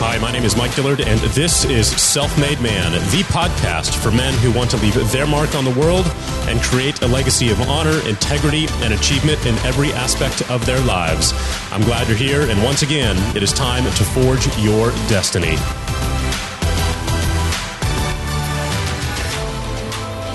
Hi, my name is Mike Dillard, and this is SelfMade Man, the podcast for men who want to leave their mark on the world and create a legacy of honor, integrity, and achievement in every aspect of their lives. I'm glad you're here, and once again, it is time to forge your destiny.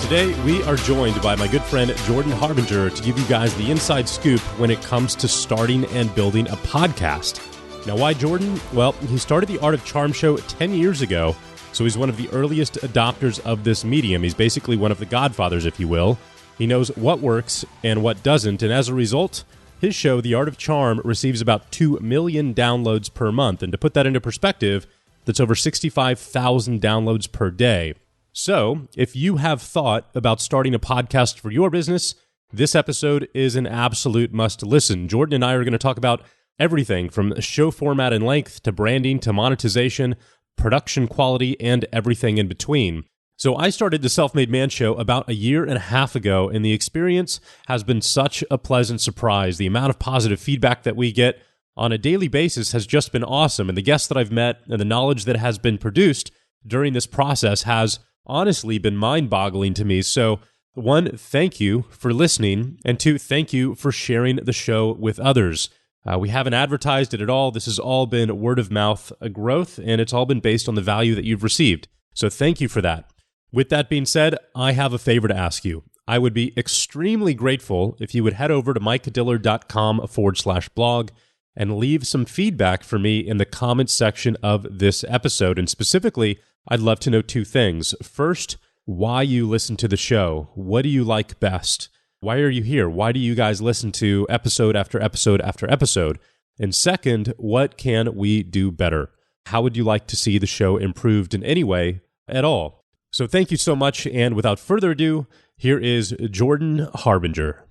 Today, we are joined by my good friend Jordan Harbinger to give you guys the inside scoop when it comes to starting and building a podcast. Now, why Jordan? Well, he started the Art of Charm show 10 years ago, so he's one of the earliest adopters of this medium. He's basically one of the godfathers, if you will. He knows what works and what doesn't, and as a result, his show, The Art of Charm, receives about 2 million downloads per month. And to put that into perspective, that's over 65,000 downloads per day. So, if you have thought about starting a podcast for your business, this episode is an absolute must listen. Jordan and I are going to talk about everything from show format and length to branding to monetization, production quality, and everything in between. So I started the SelfMade Man show about a year and a half ago, and the experience has been such a pleasant surprise. The amount of positive feedback that we get on a daily basis has just been awesome, and the guests that I've met and the knowledge that has been produced during this process has honestly been mind-boggling to me. So one, thank you for listening, and two, thank you for sharing the show with others. We haven't advertised it at all. This has all been word of mouth growth, and it's all been based on the value that you've received. So thank you for that. With that being said, I have a favor to ask you. I would be extremely grateful if you would head over to mikedillard.com/blog and leave some feedback for me in the comments section of this episode. And specifically, I'd love to know two things. First, why you listen to the show. What do you like best? Why are you here? Why do you guys listen to episode after episode after episode? And second, what can we do better? How would you like to see the show improved in any way at all? So thank you so much. And without further ado, here is Jordan Harbinger.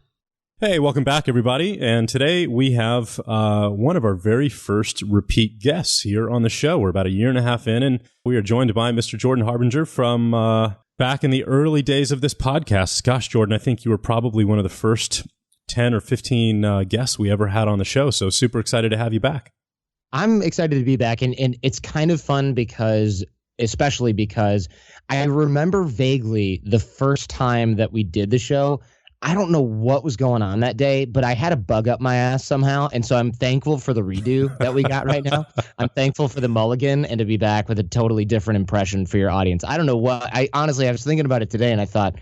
Hey, welcome back, everybody. And today we have one of our very first repeat guests here on the show. We're about a year and a half in, and we are joined by Mr. Jordan Harbinger from back in the early days of this podcast. Gosh, Jordan, I think you were probably one of the first 10 or 15 guests we ever had on the show. So super excited to have you back. I'm excited to be back. And it's kind of fun especially because I remember vaguely the first time that we did the show. I don't know what was going on that day, but I had a bug up my ass somehow. And so I'm thankful for the redo that we got right now. I'm thankful for the mulligan and to be back with a totally different impression for your audience. I don't know what, I was thinking about it today and I thought,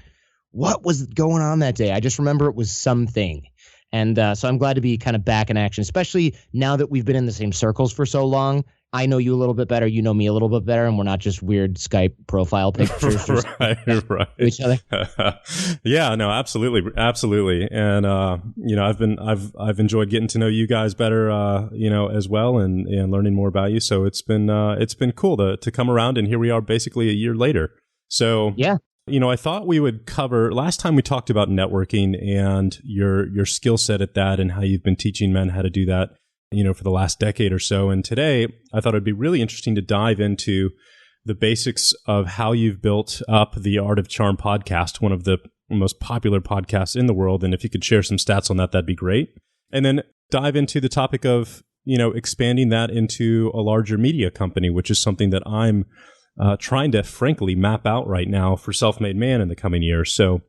what was going on that day? I just remember it was something. And so I'm glad to be kind of back in action, especially now that we've been in the same circles for so long. I know you a little bit better. You know me a little bit better, and we're not just weird Skype profile pictures. right. Each other. Yeah, no, absolutely. And I've enjoyed getting to know you guys better, as well, and learning more about you. So it's been cool to come around, and here we are, basically a year later. So yeah. I thought we would cover, last time we talked about networking and your skill set at that and how you've been teaching men how to do that, for the last decade or so. And today I thought it'd be really interesting to dive into the basics of how you've built up the Art of Charm podcast, one of the most popular podcasts in the world. And if you could share some stats on that, that'd be great. And then dive into the topic of, expanding that into a larger media company, which is something that I'm trying to frankly map out right now for SelfMade Man in the coming years. So,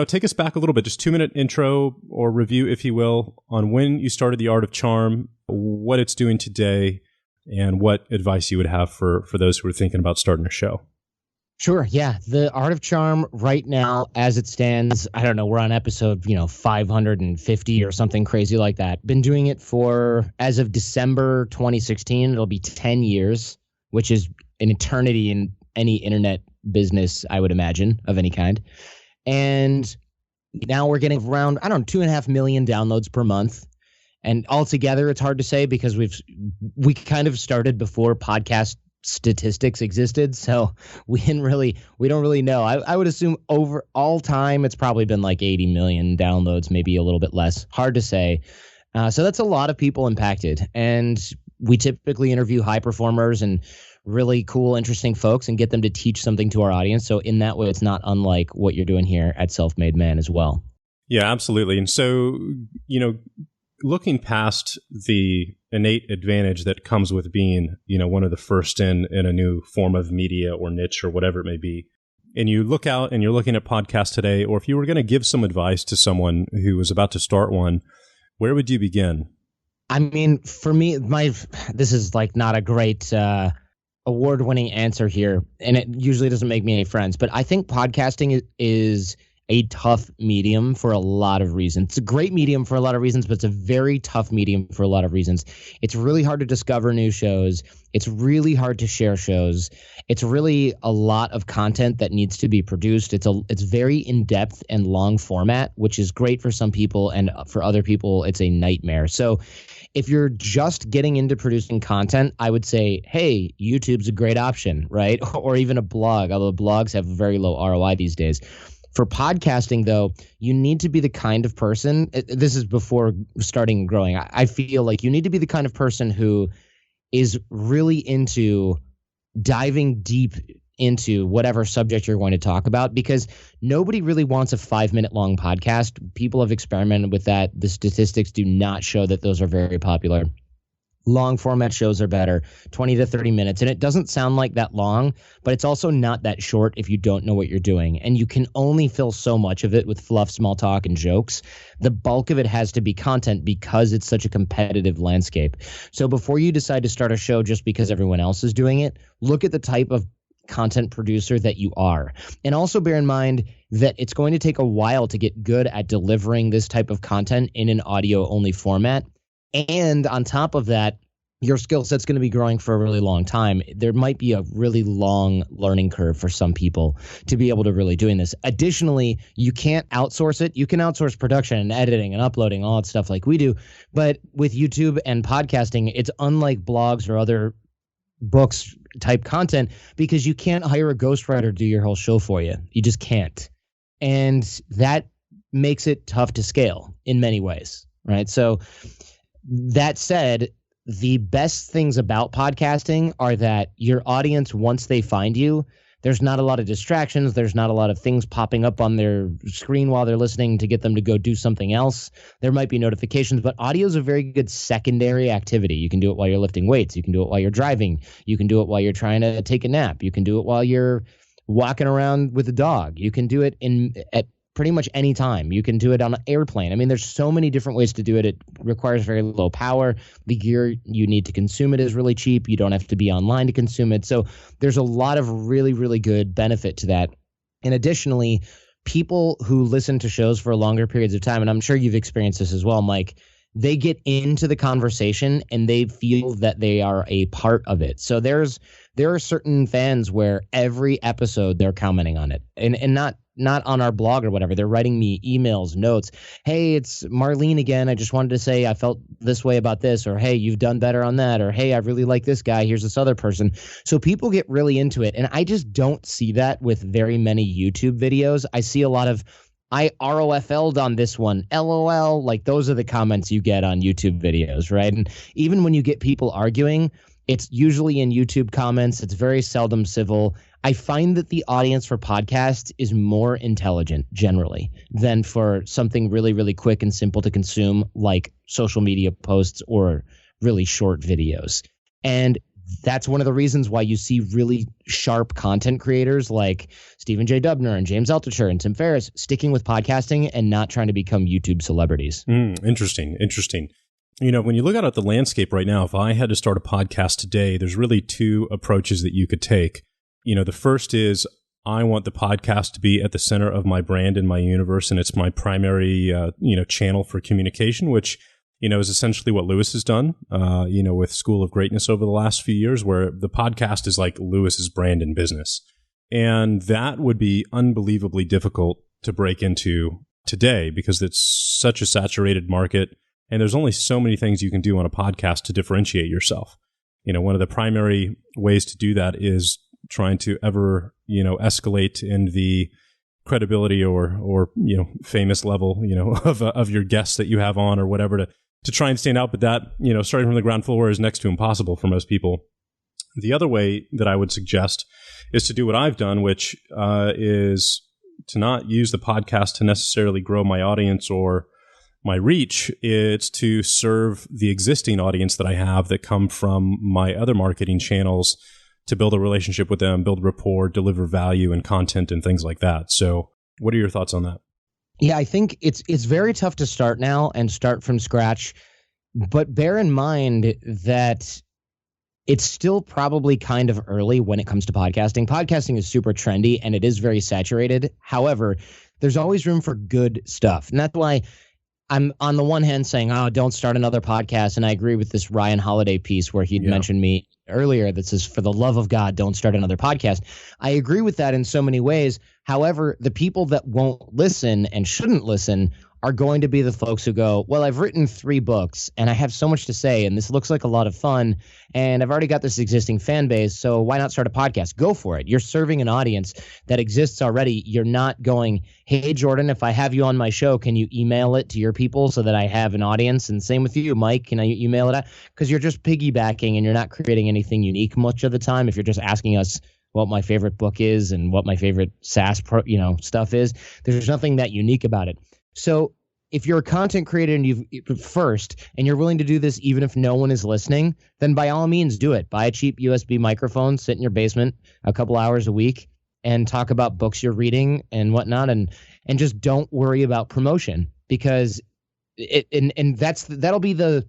take us back a little bit, just 2-minute intro or review, if you will, on when you started the Art of Charm, what it's doing today, and what advice you would have for those who are thinking about starting a show. Sure. Yeah. The Art of Charm right now, as it stands, I don't know, we're on episode, 550 or something crazy like that. Been doing it for, as of December 2016, it'll be 10 years, which is an eternity in any internet business, I would imagine, of any kind. And now we're getting around, 2.5 million downloads per month. And altogether, it's hard to say because we kind of started before podcast statistics existed. So we don't really know. I would assume over all time, it's probably been like 80 million downloads, maybe a little bit less. Hard to say. So that's a lot of people impacted. And we typically interview high performers and really cool, interesting folks and get them to teach something to our audience. So in that way, it's not unlike what you're doing here at SelfMade Man as well. Yeah, absolutely. And so, looking past the innate advantage that comes with being, one of the first in a new form of media or niche or whatever it may be. And you look out and you're looking at podcasts today, or if you were going to give some advice to someone who was about to start one, where would you begin? I mean, for me, this is like not a great award-winning answer here, and it usually doesn't make me any friends, but I think podcasting is a tough medium for a lot of reasons. It's a great medium for a lot of reasons, but it's a very tough medium for a lot of reasons. It's really hard to discover new shows. It's really hard to share shows. It's really a lot of content that needs to be produced. It's very in-depth and long format, which is great for some people, and for other people, it's a nightmare. So if you're just getting into producing content, I would say, hey, YouTube's a great option, right? Or even a blog, although blogs have very low ROI these days. For podcasting, though, you need to be the kind of person, this is before starting growing, I feel like you need to be the kind of person who is really into diving deep into whatever subject you're going to talk about, because nobody really wants a 5-minute long podcast. People have experimented with that. The statistics do not show that those are very popular. Long format shows are better, 20 to 30 minutes. And it doesn't sound like that long, but it's also not that short if you don't know what you're doing. And you can only fill so much of it with fluff, small talk, and jokes. The bulk of it has to be content because it's such a competitive landscape. So before you decide to start a show just because everyone else is doing it, look at the type of content producer that you are. And also bear in mind that it's going to take a while to get good at delivering this type of content in an audio-only format. And on top of that, your skill set's going to be growing for a really long time. There might be a really long learning curve for some people to be able to really doing this. Additionally, you can't outsource it. You can outsource production and editing and uploading, all that stuff like we do. But with YouTube and podcasting, it's unlike blogs or other books type content, because you can't hire a ghostwriter to do your whole show for you. You just can't. And that makes it tough to scale in many ways, right? So that said, the best things about podcasting are that your audience, once they find you, there's not a lot of distractions. There's not a lot of things popping up on their screen while they're listening to get them to go do something else. There might be notifications, but audio is a very good secondary activity. You can do it while you're lifting weights. You can do it while you're driving. You can do it while you're trying to take a nap. You can do it while you're walking around with a dog. You can do it at pretty much any time. You can do it on an airplane. I mean, there's so many different ways to do it. It requires very low power. The gear you need to consume it is really cheap. You don't have to be online to consume it. So there's a lot of really, really good benefit to that. And additionally, people who listen to shows for longer periods of time, and I'm sure you've experienced this as well, Mike, they get into the conversation and they feel that they are a part of it. So there are certain fans where every episode they're commenting on it, and not on our blog or whatever. They're writing me emails, notes. Hey, it's Marlene again. I just wanted to say I felt this way about this, or hey, you've done better on that, or hey, I really like this guy. Here's this other person. So people get really into it. And I just don't see that with very many YouTube videos. I see a lot of, I ROFL'd on this one, LOL. Like those are the comments you get on YouTube videos, right? And even when you get people arguing, it's usually in YouTube comments. It's very seldom civil. I find that the audience for podcasts is more intelligent generally than for something really, really quick and simple to consume like social media posts or really short videos. And that's one of the reasons why you see really sharp content creators like Stephen J. Dubner and James Altucher and Tim Ferriss sticking with podcasting and not trying to become YouTube celebrities. Interesting. When you look out at the landscape right now, if I had to start a podcast today, there's really two approaches that you could take. The first is I want the podcast to be at the center of my brand and my universe, and it's my primary, channel for communication, which, is essentially what Lewis has done, with School of Greatness over the last few years, where the podcast is like Lewis's brand and business. And that would be unbelievably difficult to break into today because it's such a saturated market. And there's only so many things you can do on a podcast to differentiate yourself. One of the primary ways to do that is trying to ever, escalate in the credibility or famous level, of your guests that you have on or whatever to try and stand out. But that, starting from the ground floor is next to impossible for most people. The other way that I would suggest is to do what I've done, which is to not use the podcast to necessarily grow my audience or my reach, it's to serve the existing audience that I have that come from my other marketing channels, to build a relationship with them, build rapport, deliver value and content and things like that. So what are your thoughts on that? Yeah, I think it's very tough to start now and start from scratch, but bear in mind that it's still probably kind of early when it comes to podcasting. Podcasting is super trendy and it is very saturated. However, there's always room for good stuff. And that's why I'm on the one hand saying, oh, don't start another podcast. And I agree with this Ryan Holiday piece where he'd mentioned me earlier that says, for the love of God, don't start another podcast. I agree with that in so many ways. However, the people that won't listen and shouldn't listen are going to be the folks who go, well, I've written 3 books and I have so much to say and this looks like a lot of fun and I've already got this existing fan base, so why not start a podcast? Go for it. You're serving an audience that exists already. You're not going, hey, Jordan, if I have you on my show, can you email it to your people so that I have an audience? And same with you, Mike, can I email it out? Because you're just piggybacking and you're not creating anything unique much of the time if you're just asking us what my favorite book is and what my favorite SaaS stuff is. There's nothing that unique about it. So if you're a content creator and you're willing to do this even if no one is listening, then by all means do it. Buy a cheap USB microphone, sit in your basement a couple hours a week and talk about books you're reading and whatnot, and just don't worry about promotion, because that'll be the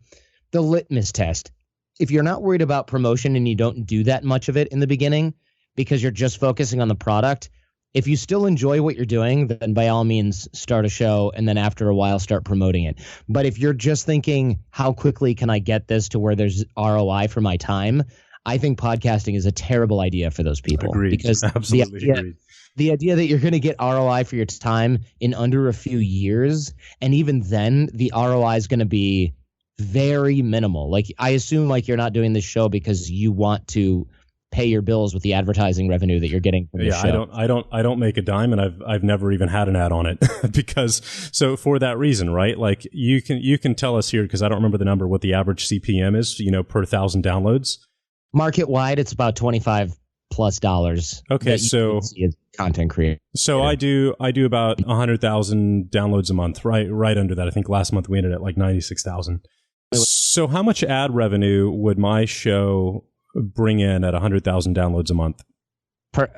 litmus test. If you're not worried about promotion and you don't do that much of it in the beginning because you're just focusing on the product, if you still enjoy what you're doing, then by all means start a show and then after a while start promoting it. But if you're just thinking, how quickly can I get this to where there's ROI for my time? I think podcasting is a terrible idea for those people. Agreed. Because Absolutely agreed. The idea that you're going to get ROI for your time in under a few years, and even then the ROI is going to be very minimal. Like, I assume like you're not doing this show because you want to pay your bills with the advertising revenue that you're getting from the show. I don't make a dime, and I've never even had an ad on it because for that reason, right? Like you can tell us here, because I don't remember the number, what the average CPM is, per 1,000 downloads. Market wide, it's about $25+ Okay, so content creator. So I do about 100,000 downloads a month, right under that. I think last month we ended at like 96,000. So how much ad revenue would my show bring in at 100,000 downloads a month? Per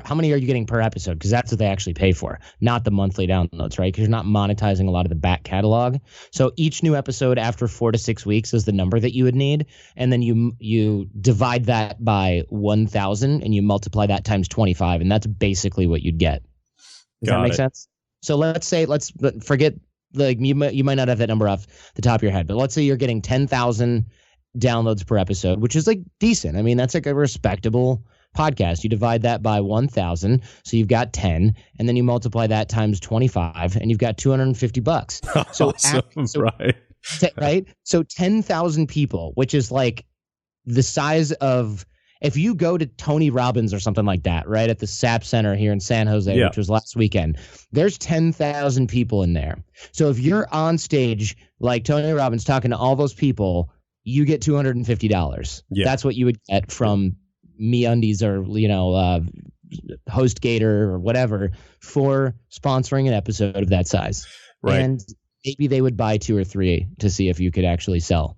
how many are you getting per episode? Because that's what they actually pay for, not the monthly downloads, right? Because you're not monetizing a lot of the back catalog. So each new episode after 4 to 6 weeks is the number that you would need, and then you divide that by 1,000 and you multiply that times 25, and that's basically what you'd get. Does that make sense? So let's forget, like, you might not have that number off the top of your head, but let's say you're getting 10,000 downloads per episode, which is like decent. I mean, that's like a respectable podcast. You divide that by 1,000, so you've got 10, and then you multiply that times 25, and you've got $250. So, awesome, right? Right? So 10,000 people, which is like the size of, if you go to Tony Robbins or something like that, right, at the SAP Center here in San Jose, which was last weekend, there's 10,000 people in there. So if you're on stage like Tony Robbins talking to all those people, you get $250. Yeah. That's what you would get from MeUndies or HostGator or whatever for sponsoring an episode of that size. Right. And maybe they would buy 2 or 3 to see if you could actually sell.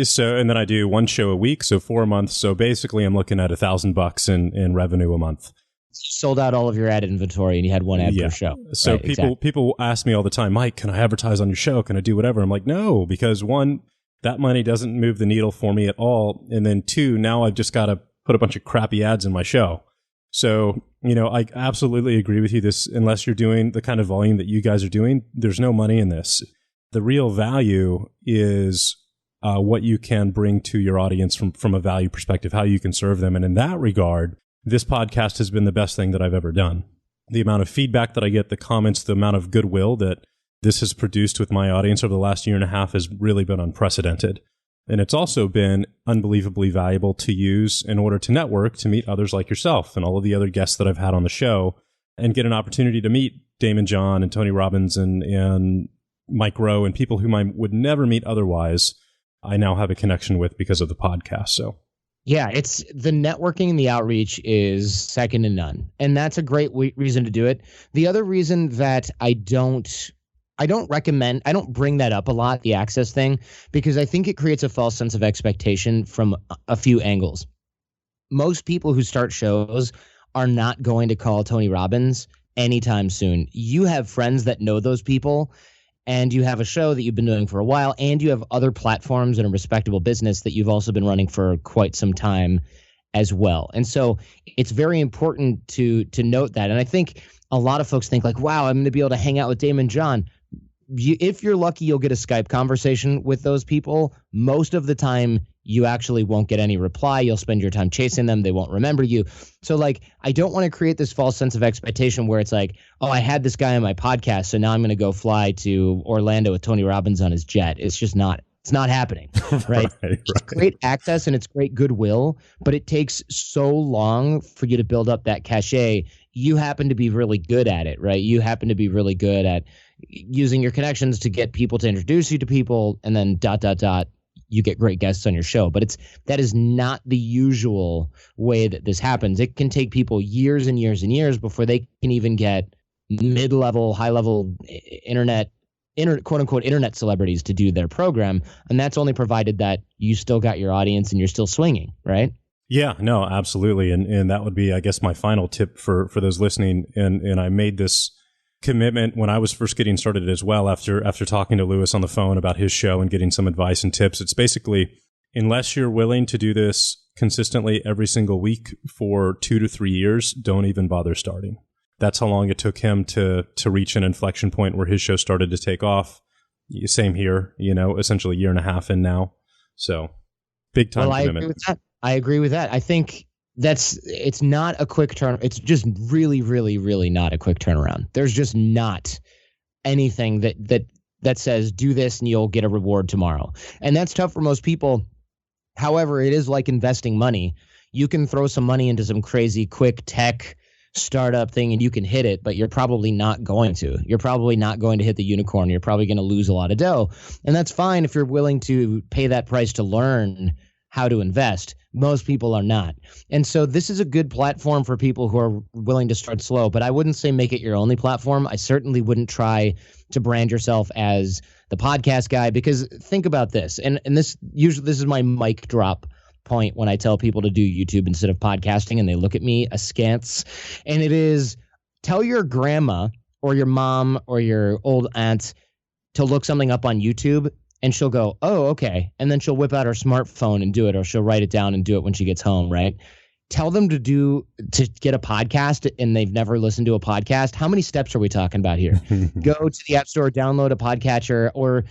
So, and then I do 1 show a week, so 4 months. So basically, I'm looking at $1,000 in revenue a month. You sold out all of your ad inventory, and you had 1 ad per show. So right, people ask me all the time, Mike, can I advertise on your show? Can I do whatever? I'm like, no, because 1, that money doesn't move the needle for me at all, and then 2, now I've just got to put a bunch of crappy ads in my show. So, I absolutely agree with you. This, unless you're doing the kind of volume that you guys are doing, there's no money in this. The real value is what you can bring to your audience from a value perspective, how you can serve them. And in that regard, this podcast has been the best thing that I've ever done. The amount of feedback that I get, the comments, the amount of goodwill that this has produced with my audience over the last year and a half has really been unprecedented. And it's also been unbelievably valuable to use in order to network, to meet others like yourself and all of the other guests that I've had on the show, and get an opportunity to meet Damon John and Tony Robbins and Mike Rowe and people whom I would never meet otherwise. I now have a connection with because of the podcast. So, yeah, it's the networking and the outreach is second to none. And that's a great reason to do it. The other reason that I don't I don't bring that up a lot, the access thing, because I think it creates a false sense of expectation from a few angles. Most people who start shows are not going to call Tony Robbins anytime soon. You have friends that know those people, and you have a show that you've been doing for a while, and you have other platforms and a respectable business that you've also been running for quite some time as well. And so it's very important to note that. And I think a lot of folks think like, wow, I'm going to be able to hang out with Damon John. If you're lucky, you'll get a Skype conversation with those people. Most of the time, you actually won't get any reply. You'll spend your time chasing them. They won't remember you. So like, I don't want to create this false sense of expectation where it's like, oh, I had this guy on my podcast, so now I'm going to go fly to Orlando with Tony Robbins on his jet. It's just not. It's not happening, right? It's great access and it's great goodwill, but it takes so long for you to build up that cachet. You happen to be really good at it, right? You happen to be really good at using your connections to get people to introduce you to people, and then ... you get great guests on your show. But that is not the usual way that this happens. It can take people years and years and years before they can even get mid-level, high-level quote unquote internet celebrities to do their program. And that's only provided that you still got your audience and you're still swinging, right? Yeah, no, absolutely. And that would be, I guess, my final tip for those listening. And I made this commitment when I was first getting started as well, after talking to Lewis on the phone about his show and getting some advice and tips. It's basically, unless you're willing to do this consistently every single week for 2 to 3 years, don't even bother starting. That's how long it took him to reach an inflection point where his show started to take off. Same here, essentially a year and a half in now. So big time commitment. I agree with that. I think it's not a quick turn. It's just really, really, really not a quick turnaround. There's just not anything that says do this and you'll get a reward tomorrow. And that's tough for most people. However, it is like investing money. You can throw some money into some crazy quick tech startup thing and you can hit it, but you're probably not going to. You're probably not going to hit the unicorn. You're probably going to lose a lot of dough. And that's fine if you're willing to pay that price to learn how to invest. Most people are not. And so this is a good platform for people who are willing to start slow, but I wouldn't say make it your only platform. I certainly wouldn't try to brand yourself as the podcast guy, because think about this. And this is my mic drop point when I tell people to do YouTube instead of podcasting and they look at me askance. And it is, tell your grandma or your mom or your old aunt to look something up on YouTube and she'll go, oh, okay. And then she'll whip out her smartphone and do it, or she'll write it down and do it when she gets home, right? Tell them to get a podcast and they've never listened to a podcast. How many steps are we talking about here? Go to the App Store, download a podcatcher, or,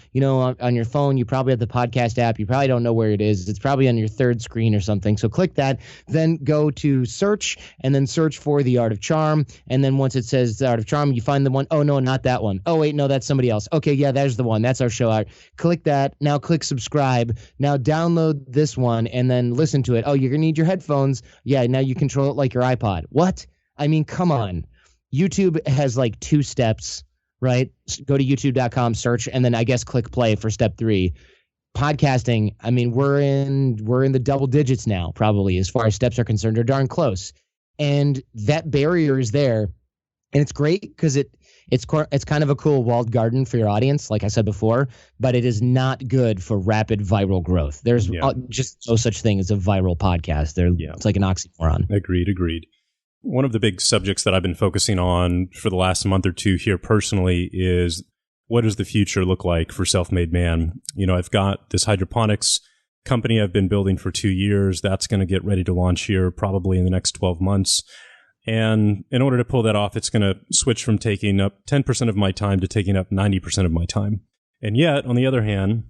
on your phone, you probably have the podcast app. You probably don't know where it is. It's probably on your third screen or something. So click that, then go to search and then search for The Art of Charm. And then once it says The Art of Charm, you find the one. Oh, no, not that one. Oh, wait, no, that's somebody else. Okay, yeah, there's the one. That's our show art. Click that. Now click subscribe. Now download this one and then listen to it. Oh, you're going to need your headphones. Yeah, now you control it like your iPod. What? I mean, come on. YouTube has like 2 steps, right? Go to youtube.com, search, and then I guess click play for step 3. Podcasting, I mean, we're in the double digits now, probably, as far as steps are concerned, or darn close. And that barrier is there. And it's great because it's kind of a cool walled garden for your audience, like I said before, but it is not good for rapid viral growth. There's just no such thing as a viral podcast. It's like an oxymoron. Agreed. One of the big subjects that I've been focusing on for the last month or two here personally is, what does the future look like for SelfMade Man? I've got this hydroponics company I've been building for 2 years. That's going to get ready to launch here probably in the next 12 months. And in order to pull that off, it's going to switch from taking up 10% of my time to taking up 90% of my time. And yet, on the other hand,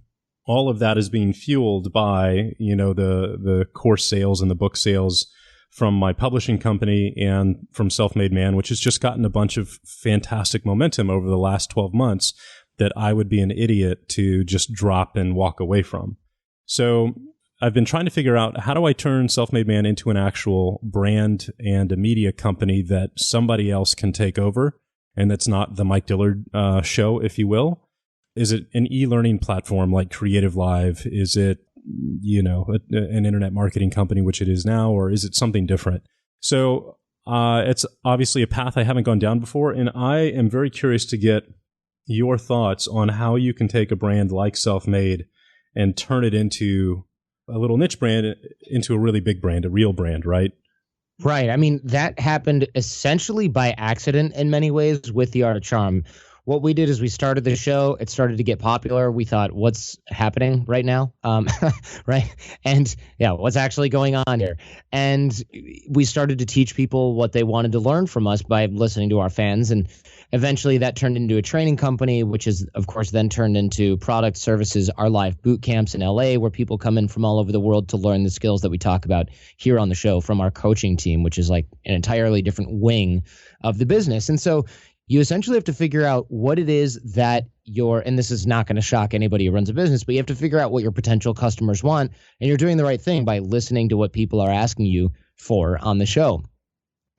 all of that is being fueled by, the course sales and the book sales from my publishing company and from SelfMade Man, which has just gotten a bunch of fantastic momentum over the last 12 months that I would be an idiot to just drop and walk away from. So I've been trying to figure out, how do I turn SelfMade Man into an actual brand and a media company that somebody else can take over, and that's not the Mike Dillard show, if you will? Is it an e-learning platform like Creative Live? Is it, an internet marketing company, which it is now, or is it something different? So it's obviously a path I haven't gone down before, and I am very curious to get your thoughts on how you can take a brand like SelfMade and turn it into a little niche brand into a really big brand, a real brand, right? Right. I mean, that happened essentially by accident in many ways with the Art of Charm. What we did is we started the show. It started to get popular. We thought, what's happening right now? Right. And yeah, what's actually going on here? And we started to teach people what they wanted to learn from us by listening to our fans. And eventually that turned into a training company, which is, of course, then turned into product services, our live boot camps in LA, where people come in from all over the world to learn the skills that we talk about here on the show from our coaching team, which is like an entirely different wing of the business. And so you essentially have to figure out what it is that and this is not going to shock anybody who runs a business, but you have to figure out what your potential customers want. And you're doing the right thing by listening to what people are asking you for on the show.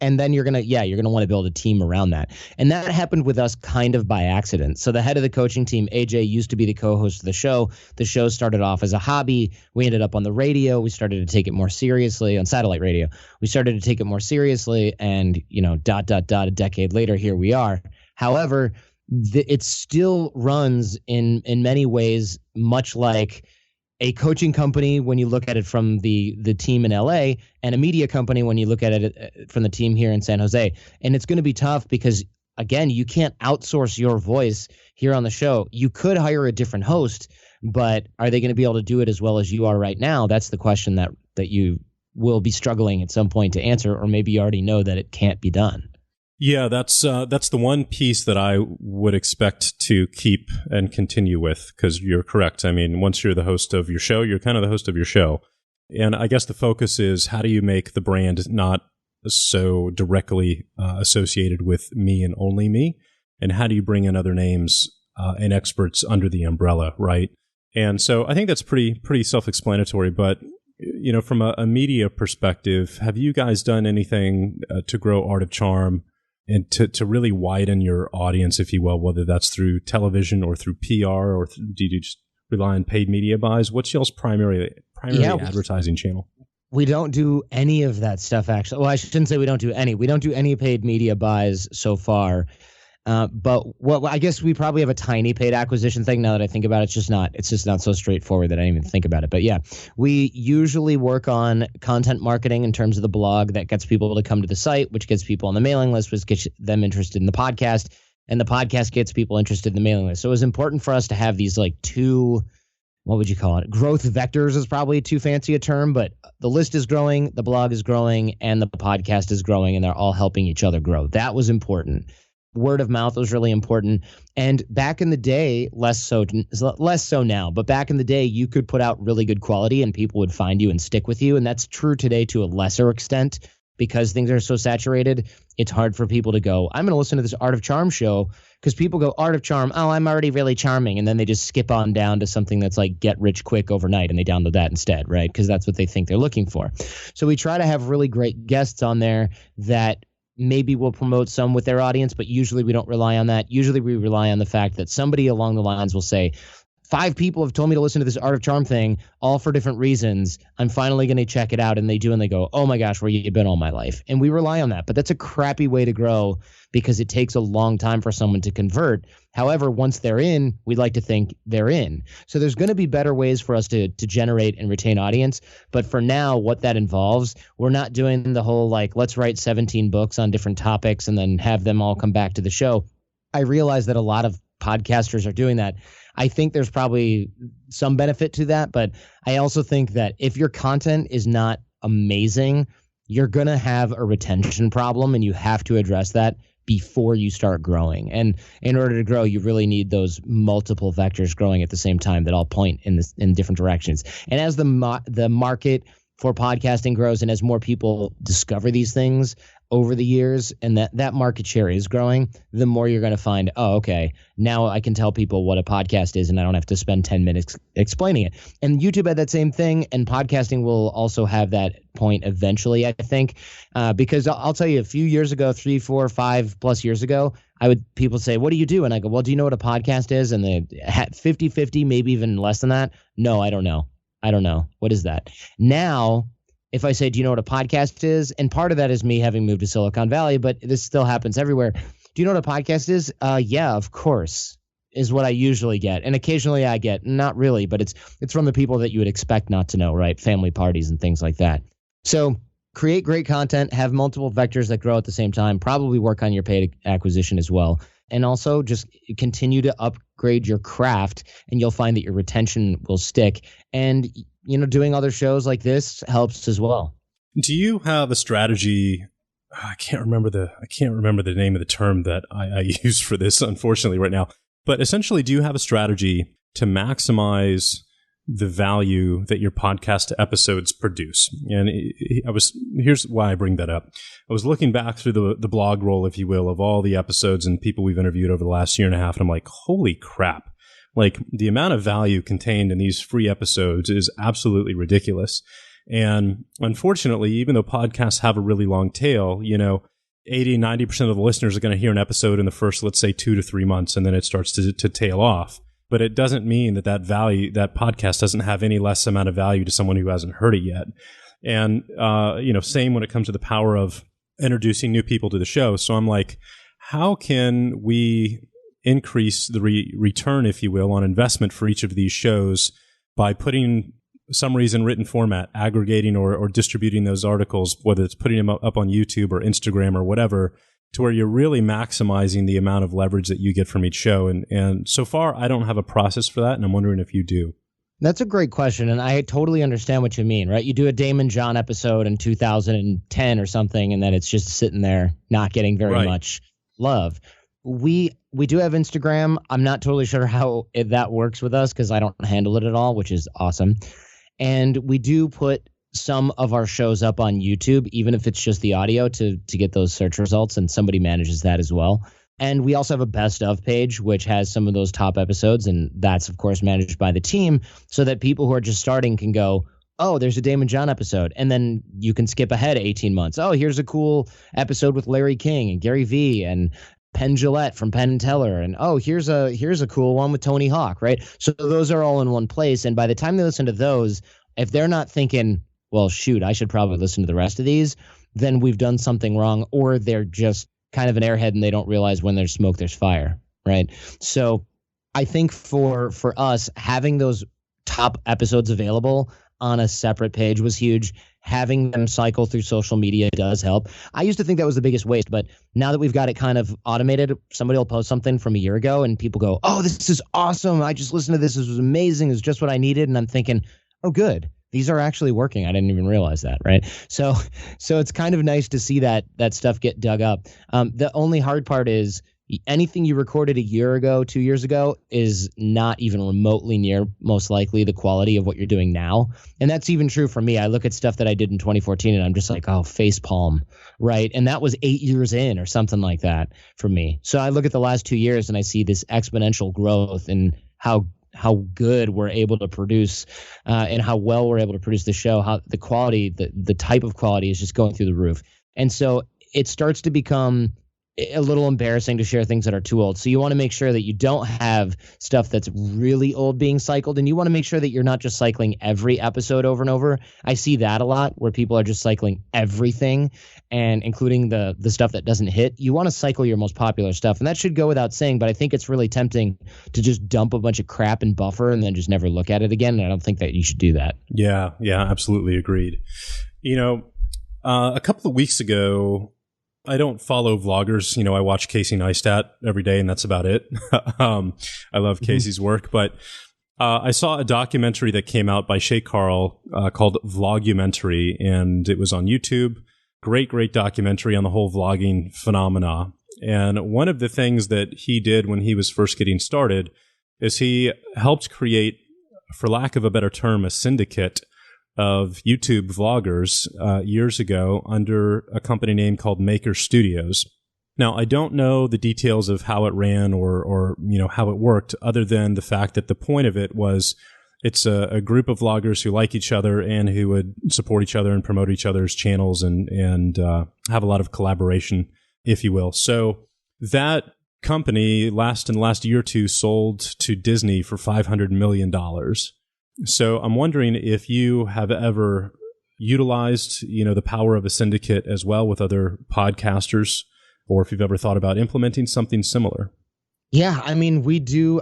And then you're going to want to build a team around that. And that happened with us kind of by accident. So the head of the coaching team, AJ, used to be the co-host of the show. The show started off as a hobby. We ended up on the radio. We started to take it more seriously on satellite radio. We started to take it more seriously. And, a decade later, here we are. However, it still runs in many ways much like a coaching company when you look at it from the team in LA, and a media company when you look at it from the team here in San Jose. And it's going to be tough because, again, you can't outsource your voice here on the show. You could hire a different host, but are they going to be able to do it as well as you are right now? That's the question that you will be struggling at some point to answer, or maybe you already know that it can't be done. Yeah, that's the one piece that I would expect to keep and continue with, because you're correct. I mean, once you're the host of your show, you're kind of the host of your show. And I guess the focus is, how do you make the brand not so directly associated with me and only me? And how do you bring in other names and experts under the umbrella, right? And so I think that's pretty self-explanatory. But from a media perspective, have you guys done anything to grow Art of Charm and to really widen your audience, if you will, whether that's through television or through PR, or do you just rely on paid media buys? What's y'all's primary advertising channel? We don't do any of that stuff, actually. Well, I shouldn't say we don't do any. We don't do any paid media buys so far. But I guess we probably have a tiny paid acquisition thing now that I think about it. It's just not so straightforward that I didn't even think about it. But yeah, we usually work on content marketing in terms of the blog that gets people to come to the site, which gets people on the mailing list, which gets them interested in the podcast, and the podcast gets people interested in the mailing list. So it was important for us to have these like two, what would you call it? Growth vectors is probably too fancy a term, but the list is growing, the blog is growing, and the podcast is growing, and they're all helping each other grow. That was important. Word of mouth was really important. And back in the day, less so now, but back in the day, you could put out really good quality and people would find you and stick with you. And that's true today to a lesser extent, because things are so saturated. It's hard for people to go, I'm going to listen to this Art of Charm show, because people go, Art of Charm, oh, I'm already really charming. And then they just skip on down to something that's like get rich quick overnight, and they download that instead, right? Because that's what they think they're looking for. So we try to have really great guests on there that maybe we'll promote some with their audience, but usually we don't rely on that. Usually we rely on the fact that somebody along the lines will say, 5 people have told me to listen to this Art of Charm thing, all for different reasons. I'm finally going to check it out. And they do, and they go, oh my gosh, where you been all my life? And we rely on that. But that's a crappy way to grow, because it takes a long time for someone to convert. However, once they're in, we'd like to think they're in. So there's going to be better ways for us to generate and retain audience. But for now, what that involves, we're not doing the whole like, let's write 17 books on different topics and then have them all come back to the show. I realize that a lot of podcasters are doing that. I think there's probably some benefit to that, but I also think that if your content is not amazing, you're going to have a retention problem, and you have to address that before you start growing. And in order to grow, you really need those multiple vectors growing at the same time that all point in different directions. And as the market for podcasting grows, and as more people discover these things over the years, and that market share is growing, the more you're going to find, oh, okay, now I can tell people what a podcast is, and I don't have to spend 10 minutes explaining it. And YouTube had that same thing, and podcasting will also have that point eventually, I think, because I'll tell you, a few years ago, 3, 4, 5 plus years ago, people say, what do you do? And I go, well, do you know what a podcast is? And they had 50-50, maybe even less than that. No, I don't know. What is that? Now, if I say, do you know what a podcast is? And part of that is me having moved to Silicon Valley, but this still happens everywhere. Do you know what a podcast is? Yeah, of course. is what I usually get. And occasionally I get, not really, but it's from the people that you would expect not to know, right? Family parties and things like that. So create great content, have multiple vectors that grow at the same time, probably work on your paid acquisition as well. And also just continue to upgrade your craft, and you'll find that your retention will stick. And, doing other shows like this helps as well. Do you have a strategy? I can't remember the name of the term that I use for this, unfortunately, right now. But essentially, do you have a strategy to maximize the value that your podcast episodes produce? And here's why I bring that up. I was looking back through the blog roll, if you will, of all the episodes and people we've interviewed over the last year and a half, and I'm like, holy crap. Like, the amount of value contained in these free episodes is absolutely ridiculous. And unfortunately, even though podcasts have a really long tail, 80, 90% of the listeners are going to hear an episode in the first, let's say, 2 to 3 months, and then it starts to tail off. But it doesn't mean that podcast doesn't have any less amount of value to someone who hasn't heard it yet. And, same when it comes to the power of introducing new people to the show. So I'm like, how can we increase the return, if you will, on investment for each of these shows by putting summaries in written format, aggregating or distributing those articles, whether it's putting them up on YouTube or Instagram or whatever, to where you're really maximizing the amount of leverage that you get from each show. And so far, I don't have a process for that, and I'm wondering if you do. That's a great question, and I totally understand what you mean, right? You do a Damon John episode in 2010 or something, and then it's just sitting there not getting very much love. We do have Instagram. I'm not totally sure how that works with us because I don't handle it at all, which is awesome. And we do put some of our shows up on YouTube, even if it's just the audio, to get those search results, and somebody manages that as well. And we also have a best of page, which has some of those top episodes, and that's, of course, managed by the team, so that people who are just starting can go, oh, there's a Damon John episode, and then you can skip ahead 18 months. Oh, here's a cool episode with Larry King and Gary Vee and Penn Jillette from Penn and Teller, and oh, here's a cool one with Tony Hawk, right? So those are all in one place, and by the time they listen to those, if they're not thinking, well, shoot, I should probably listen to the rest of these, then we've done something wrong, or they're just kind of an airhead and they don't realize when there's smoke, there's fire, right? So I think for us, having those top episodes available on a separate page was huge. Having them cycle through social media does help. I used to think that was the biggest waste, but now that we've got it kind of automated, somebody will post something from a year ago and people go, oh, this is awesome. I just listened to this. This was amazing. It's just what I needed. And I'm thinking, oh, good. These are actually working. I didn't even realize that, right? So it's kind of nice to see that stuff get dug up. The only hard part is anything you recorded a year ago, 2 years ago, is not even remotely near, most likely, the quality of what you're doing now. And that's even true for me. I look at stuff that I did in 2014 and I'm just like, oh, face palm, right? And that was 8 years in or something like that for me. So I look at the last 2 years and I see this exponential growth in how good we're able to produce and how well we're able to produce the show, how the quality, the type of quality is just going through the roof. And so it starts to become a little embarrassing to share things that are too old. So you want to make sure that you don't have stuff that's really old being cycled, and you want to make sure that you're not just cycling every episode over and over. I see that a lot where people are just cycling everything, and including the stuff that doesn't hit. You want to cycle your most popular stuff, and that should go without saying, but I think it's really tempting to just dump a bunch of crap in buffer and then just never look at it again, and I don't think that you should do that. Yeah, absolutely agreed. A couple of weeks ago, I don't follow vloggers. I watch Casey Neistat every day, and that's about it. I love Casey's work, but I saw a documentary that came out by Shay Carl called Vlogumentary, and it was on YouTube. Great documentary on the whole vlogging phenomena. And one of the things that he did when he was first getting started is he helped create, for lack of a better term, a syndicate of YouTube vloggers years ago under a company name called Maker Studios. Now, I don't know the details of how it ran or how it worked, other than the fact that the point of it was it's a group of vloggers who like each other and who would support each other and promote each other's channels and have a lot of collaboration, if you will. So that company last year or two sold to Disney for $500 million. So I'm wondering if you have ever utilized, the power of a syndicate as well with other podcasters, or if you've ever thought about implementing something similar. Yeah, I mean,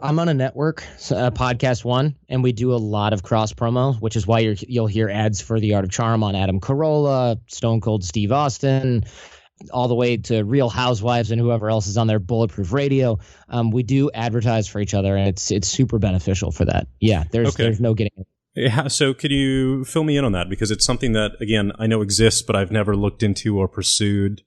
I'm on a network, Podcast One, and we do a lot of cross promo, which is why you'll hear ads for The Art of Charm on Adam Carolla, Stone Cold Steve Austin, all the way to Real Housewives and whoever else is on their Bulletproof Radio. We do advertise for each other, and it's super beneficial for that. Yeah, Okay. there's no getting it. Yeah, so could you fill me in on that? Because it's something that, again, I know exists, but I've never looked into or pursued.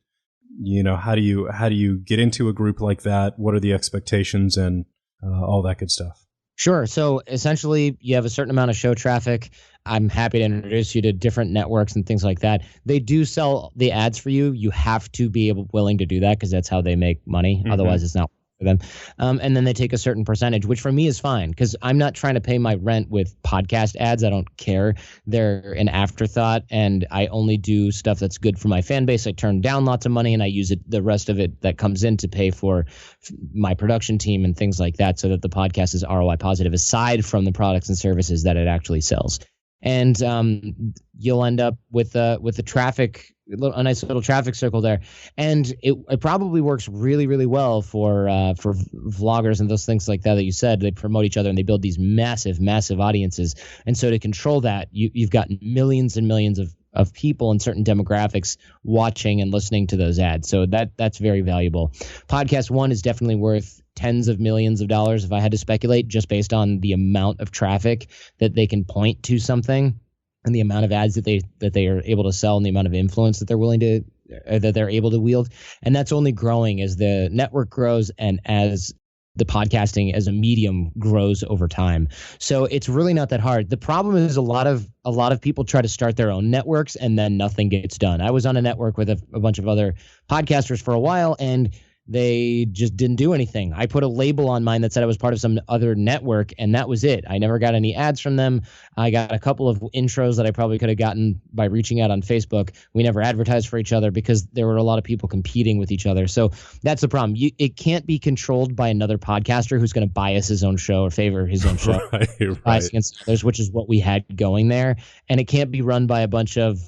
How do you get into a group like that? What are the expectations and all that good stuff? Sure. So essentially, you have a certain amount of show traffic. I'm happy to introduce you to different networks and things like that. They do sell the ads for you. You have to be willing to do that because that's how they make money. Mm-hmm. Otherwise, it's not for them. And then they take a certain percentage, which for me is fine because I'm not trying to pay my rent with podcast ads. I don't care. They're an afterthought, and I only do stuff that's good for my fan base. I turn down lots of money, and I use the rest of it that comes in to pay for my production team and things like that, so that the podcast is ROI positive, aside from the products and services that it actually sells. And you'll end up with the traffic, a nice little traffic circle there, and it probably works really, really well for vloggers and those things like that you said. They promote each other and they build these massive audiences, and so to control that, you've got millions and millions of people in certain demographics watching and listening to those ads. So that's very valuable. Podcast One is definitely worth tens of millions of dollars if I had to speculate, just based on the amount of traffic that they can point to something and the amount of ads that they are able to sell and the amount of influence that they're willing to that they're able to wield. And that's only growing as the network grows and as the podcasting as a medium grows over time. So it's really not that hard. The problem is a lot of people try to start their own networks and then nothing gets done. I was on a network with a bunch of other podcasters for a while, and they just didn't do anything. I put a label on mine that said I was part of some other network, and that was it. I never got any ads from them. I got a couple of intros that I probably could have gotten by reaching out on Facebook. We never advertised for each other because there were a lot of people competing with each other. So that's the problem. It can't be controlled by another podcaster who's going to bias his own show or favor his own show. Right. Bias against others, which is what we had going there. And it can't be run by a bunch of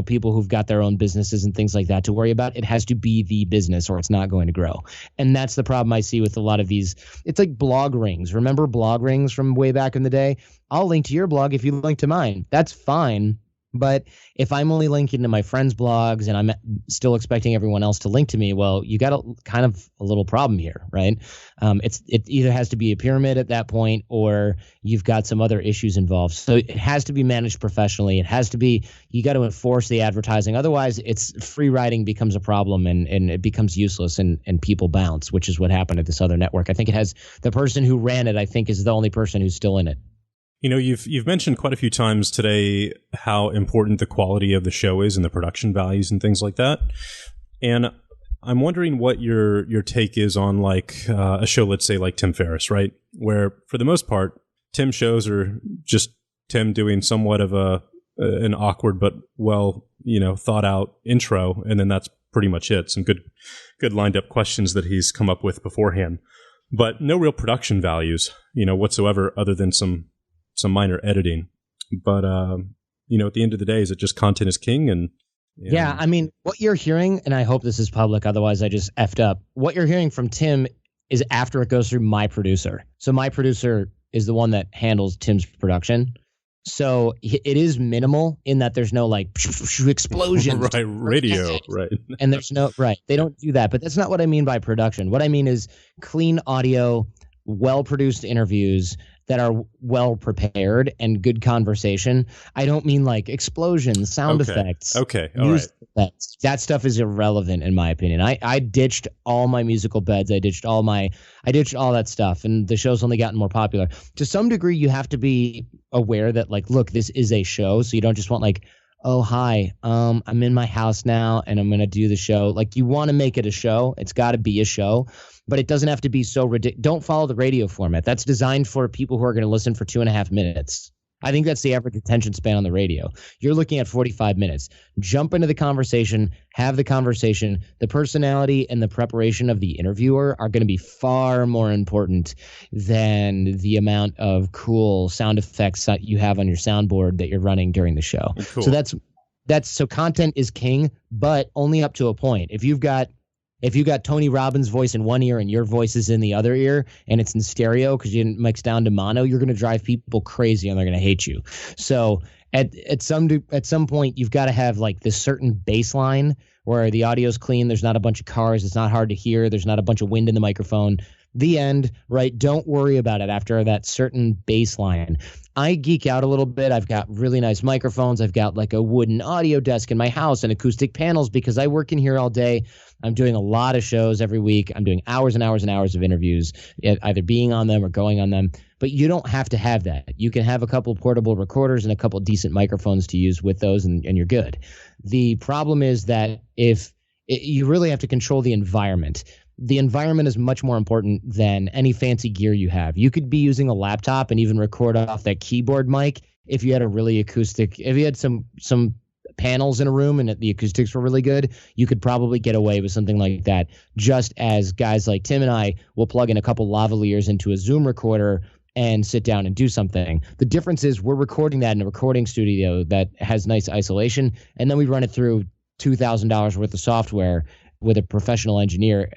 people who've got their own businesses and things like that to worry about. It has to be the business or it's not going to grow. And that's the problem I see with a lot of these. It's like blog rings. Remember blog rings from way back in the day? I'll link to your blog if you link to mine. That's fine. But if I'm only linking to my friends' blogs and I'm still expecting everyone else to link to me, well, you got kind of a little problem here, right? It either has to be a pyramid at that point, or you've got some other issues involved. So it has to be managed professionally. It has to be, you got to enforce the advertising. Otherwise, it's free riding becomes a problem and it becomes useless and people bounce, which is what happened at this other network. I think it has, the person who ran it, I think, is the only person who's still in it. You've mentioned quite a few times today how important the quality of the show is and the production values and things like that. And I'm wondering what your take is on like a show, let's say like Tim Ferriss, right? Where for the most part, Tim shows are just Tim doing somewhat of an awkward but well, thought out intro, and then that's pretty much it. Some good lined up questions that he's come up with beforehand, but no real production values, whatsoever, other than some minor editing. But at the end of the day, is it just content is king? And yeah, I mean, what you're hearing, and I hope this is public, otherwise I just effed up. What you're hearing from Tim is after it goes through my producer. So my producer is the one that handles Tim's production. So it is minimal in that there's no like explosion, right? Radio, right? And there's no right. They don't do that, but that's not what I mean by production. What I mean is clean audio, well-produced interviews that are well prepared and good conversation. I don't mean like explosions, sound effects. Okay. All right. Effects. That stuff is irrelevant in my opinion. I ditched all my musical beds. I ditched all that stuff, and the show's only gotten more popular. To some degree, you have to be aware that like, look, this is a show, so you don't just want like, oh, hi, I'm in my house now and I'm going to do the show. Like, you want to make it a show. It's got to be a show, but it doesn't have to be so ridiculous. Don't follow the radio format. That's designed for people who are going to listen for 2.5 minutes. I think that's the average attention span on the radio. You're looking at 45 minutes. Jump into the conversation, have the conversation. The personality and the preparation of the interviewer are going to be far more important than the amount of cool sound effects that you have on your soundboard that you're running during the show. Cool. So so content is king, but only up to a point. If you've got If you got Tony Robbins' voice in one ear and your voice is in the other ear and it's in stereo because you didn't mix down to mono, you're going to drive people crazy and they're going to hate you. So at some point, you've got to have like this certain baseline where the audio's clean. There's not a bunch of cars. It's not hard to hear. There's not a bunch of wind in the microphone. The end, right? Don't worry about it after that certain baseline. I geek out a little bit. I've got really nice microphones. I've got like a wooden audio desk in my house and acoustic panels because I work in here all day. I'm doing a lot of shows every week. I'm doing hours and hours and hours of interviews, either being on them or going on them. But you don't have to have that. You can have a couple portable recorders and a couple decent microphones to use with those, and you're good. The problem is that you really have to control the environment. The environment is much more important than any fancy gear you have. You could be using a laptop and even record off that keyboard mic if you had a really acoustic, if you had some panels in a room and the acoustics were really good, you could probably get away with something like that, just as guys like Tim and I will plug in a couple lavaliers into a Zoom recorder and sit down and do something. The difference is we're recording that in a recording studio that has nice isolation, and then we run it through $2,000 worth of software with a professional engineer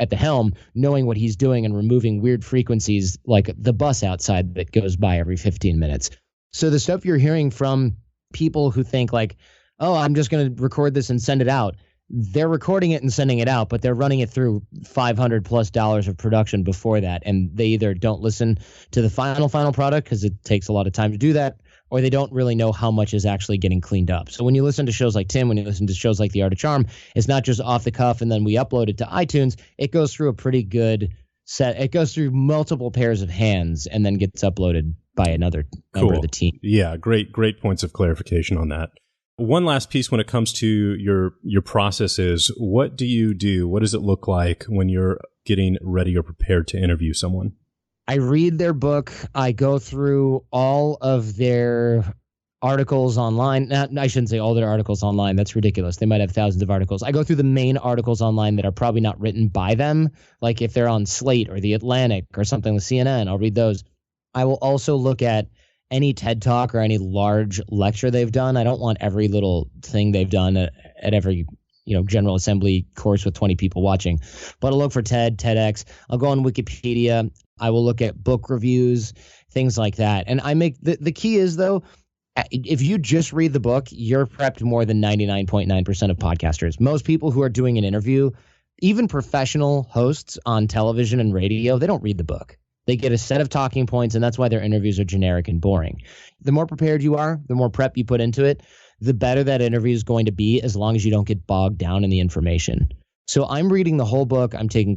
at the helm, knowing what he's doing and removing weird frequencies like the bus outside that goes by every 15 minutes. So the stuff you're hearing from people who think like, oh, I'm just going to record this and send it out. They're recording it and sending it out, but they're running it through $500+ of production before that. And they either don't listen to the final product because it takes a lot of time to do that, or they don't really know how much is actually getting cleaned up. So when you listen to shows like Tim, when you listen to shows like The Art of Charm, it's not just off the cuff and then we upload it to iTunes. It goes through a pretty good set. It goes through multiple pairs of hands and then gets uploaded by another member of the team. Yeah, great points of clarification on that. One last piece when it comes to your process is, what do you do? What does it look like when you're getting ready or prepared to interview someone? I read their book. I go through all of their articles online. I shouldn't say all their articles online. That's ridiculous. They might have thousands of articles. I go through the main articles online that are probably not written by them. Like if they're on Slate or The Atlantic or something with CNN, I'll read those. I will also look at any TED Talk or any large lecture they've done. I don't want every little thing they've done at every General Assembly course with 20 people watching. But I'll look for TEDx. I'll go on Wikipedia. I will look at book reviews, things like that. And I make the key is, though, if you just read the book, you're prepped more than 99.9% of podcasters. Most people who are doing an interview, even professional hosts on television and radio, they don't read the book. They get a set of talking points, and that's why their interviews are generic and boring. The more prepared you are, the more prep you put into it, the better that interview is going to be, as long as you don't get bogged down in the information. So I'm reading the whole book. I'm taking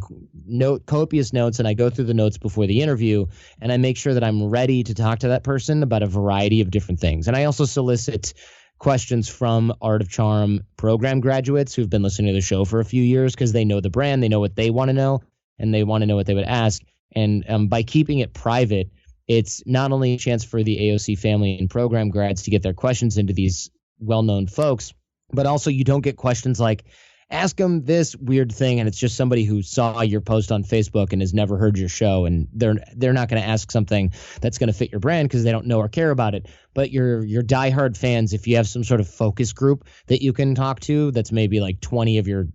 copious notes, and I go through the notes before the interview, and I make sure that I'm ready to talk to that person about a variety of different things. And I also solicit questions from Art of Charm program graduates who've been listening to the show for a few years because they know the brand, they know what they want to know, and they want to know what they would ask. And by keeping it private, it's not only a chance for the AOC family and program grads to get their questions into these well-known folks, but also you don't get questions like, ask them this weird thing, and it's just somebody who saw your post on Facebook and has never heard your show, and they're not going to ask something that's going to fit your brand because they don't know or care about it. But your diehard fans, if you have some sort of focus group that you can talk to, that's maybe like 20 of your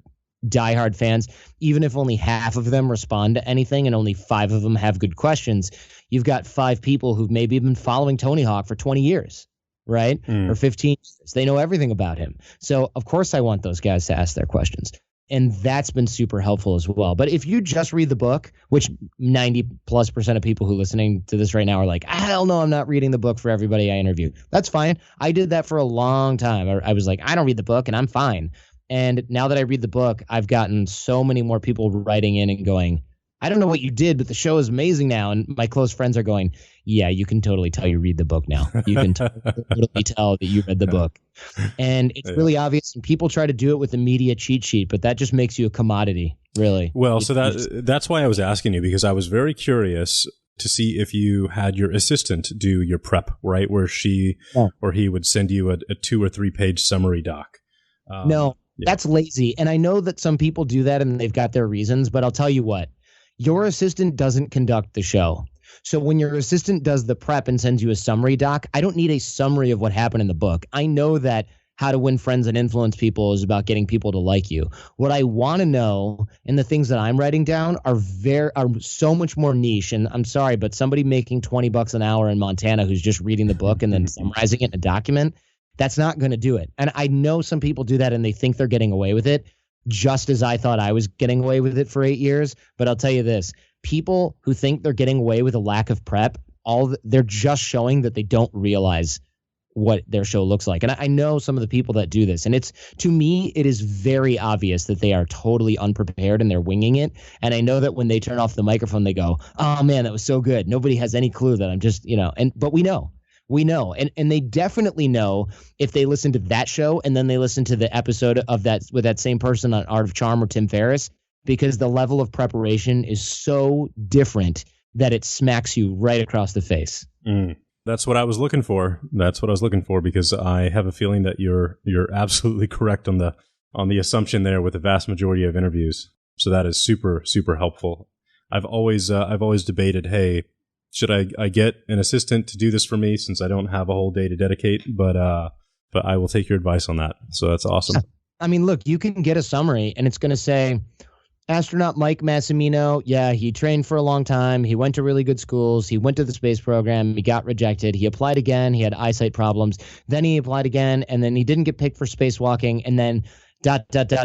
diehard fans, even if only half of them respond to anything and only 5 of them have good questions, you've got 5 people who've maybe been following Tony Hawk for 20 years. Right? Or 15 years. They know everything about him. So, of course, I want those guys to ask their questions. And that's been super helpful as well. But if you just read the book, which 90+% of people who are listening to this right now are like, hell no, I'm not reading the book for everybody I interview. That's fine. I did that for a long time. I was like, I don't read the book and I'm fine. And now that I read the book, I've gotten so many more people writing in and going, I don't know what you did, but the show is amazing now. And my close friends are going, yeah, you can totally tell you read the book now. You can totally tell that you read the book. And it's really obvious. And people try to do it with the media cheat sheet, but that just makes you a commodity, really. Well, so that's why I was asking you, because I was very curious to see if you had your assistant do your prep, right? Where she or he would send you a 2 or 3 page summary doc. No, that's lazy. And I know that some people do that and they've got their reasons, but I'll tell you what. Your assistant doesn't conduct the show. So when your assistant does the prep and sends you a summary doc, I don't need a summary of what happened in the book. I know that how to win friends and influence people is about getting people to like you. What I want to know, and the things that I'm writing down are so much more niche. And I'm sorry, but somebody making $20 an hour in Montana who's just reading the book and then summarizing it in a document, that's not going to do it. And I know some people do that and they think they're getting away with it, just as I thought I was getting away with it for 8 years. But I'll tell you this, people who think they're getting away with a lack of prep, they're just showing that they don't realize what their show looks like. And I know some of the people that do this, and to me, it is very obvious that they are totally unprepared and they're winging it. And I know that when they turn off the microphone, they go, "Oh man, that was so good. Nobody has any clue that I'm just, but we know. And they definitely know if they listen to that show and then they listen to the episode of that with that same person on Art of Charm or Tim Ferriss, because the level of preparation is so different that it smacks you right across the face. That's what I was looking for. Because I have a feeling that you're absolutely correct on the assumption there with the vast majority of interviews. So that is super, super helpful. I've always debated, hey, should I get an assistant to do this for me since I don't have a whole day to dedicate? But I will take your advice on that. So that's awesome. I mean, look, you can get a summary and it's going to say, astronaut Mike Massimino, yeah, he trained for a long time. He went to really good schools. He went to the space program. He got rejected. He applied again. He had eyesight problems. Then he applied again, and then he didn't get picked for spacewalking, and then ...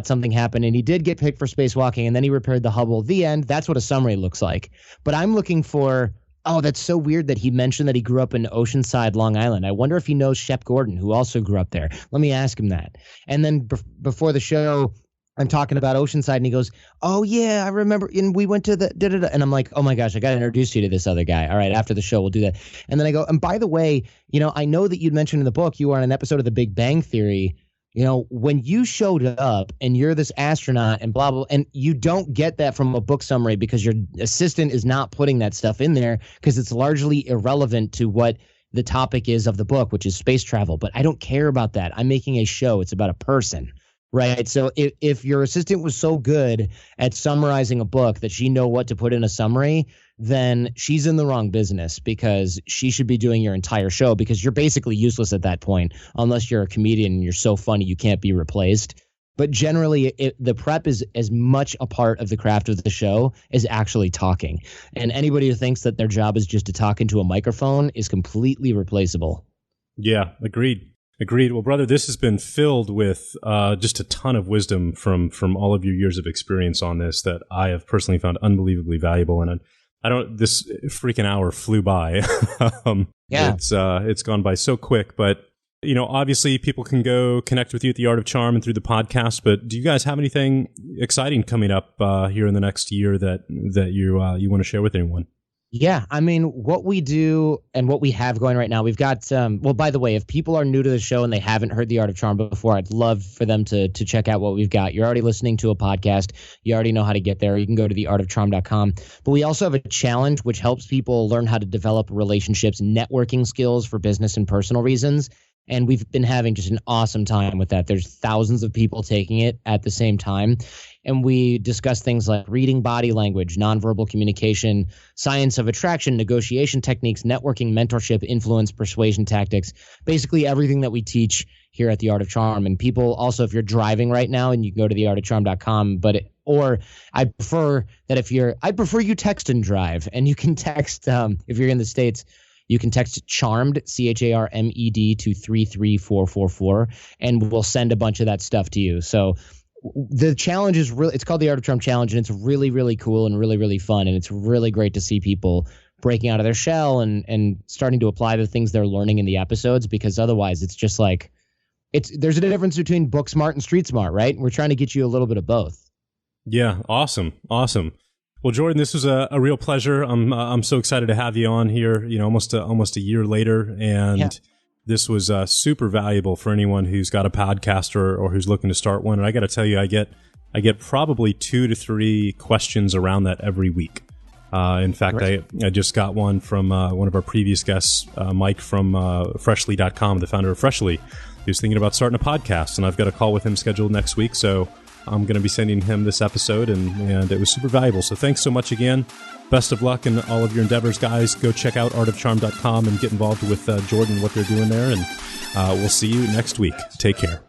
something happened, and he did get picked for spacewalking, and then he repaired the Hubble. The end. That's what a summary looks like. But I'm looking for, that's so weird that he mentioned that he grew up in Oceanside, Long Island. I wonder if he knows Shep Gordon, who also grew up there. Let me ask him that. And then before the show, I'm talking about Oceanside, and he goes, "Oh yeah, I remember." And we went to the and I'm like, "Oh my gosh, I got to introduce you to this other guy." All right, after the show, we'll do that. And then I go, "And by the way, I know that you'd mentioned in the book you were on an episode of The Big Bang Theory. When you showed up and you're this astronaut and blah blah, and you don't get that from a book summary because your assistant is not putting that stuff in there because it's largely irrelevant to what the topic is of the book, which is space travel. But I don't care about that. I'm making a show. It's about a person." Right. So if your assistant was so good at summarizing a book that she know what to put in a summary, then she's in the wrong business, because she should be doing your entire show, because you're basically useless at that point, unless you're a comedian and you're so funny you can't be replaced. But generally, the prep is as much a part of the craft of the show as actually talking. And anybody who thinks that their job is just to talk into a microphone is completely replaceable. Yeah, agreed. Well, brother, this has been filled with just a ton of wisdom from all of your years of experience on this that I have personally found unbelievably valuable. And this freaking hour flew by. Yeah, it's gone by so quick. But obviously, people can go connect with you at the Art of Charm and through the podcast. But do you guys have anything exciting coming up here in the next year that you want to share with anyone? Yeah, I mean, what we do and what we have going right now, we've got, well, by the way, if people are new to the show and they haven't heard The Art of Charm before, I'd love for them to check out what we've got. You're already listening to a podcast. You already know how to get there. You can go to theartofcharm.com. But we also have a challenge which helps people learn how to develop relationships, networking skills for business and personal reasons. And we've been having just an awesome time with that. There's thousands of people taking it at the same time. And we discuss things like reading body language, nonverbal communication, science of attraction, negotiation techniques, networking, mentorship, influence, persuasion tactics, basically everything that we teach here at The Art of Charm. And people also, if you're driving right now, and you can go to theartofcharm.com, I prefer you text and drive. And you can text, if you're in the States, you can text CHARMED, CHARMED, to 33444, and we'll send a bunch of that stuff to you. So the challenge is it's called the Art of Charm Challenge, and it's really, really cool and really, really fun. And it's really great to see people breaking out of their shell and starting to apply the things they're learning in the episodes, because otherwise it's just like, there's a difference between book smart and street smart, right? We're trying to get you a little bit of both. Yeah. Awesome. Well, Jordan, this was a real pleasure. I'm so excited to have you on here, almost a year later. And This was super valuable for anyone who's got a podcast or who's looking to start one. And I got to tell you, I get probably 2 to 3 questions around that every week. In fact, right. I just got one from one of our previous guests, Mike from Freshly.com, the founder of Freshly, who's thinking about starting a podcast. And I've got a call with him scheduled next week. So I'm going to be sending him this episode, and it was super valuable. So thanks so much again. Best of luck in all of your endeavors, guys. Go check out artofcharm.com and get involved with Jordan and what they're doing there. And We'll see you next week. Take care.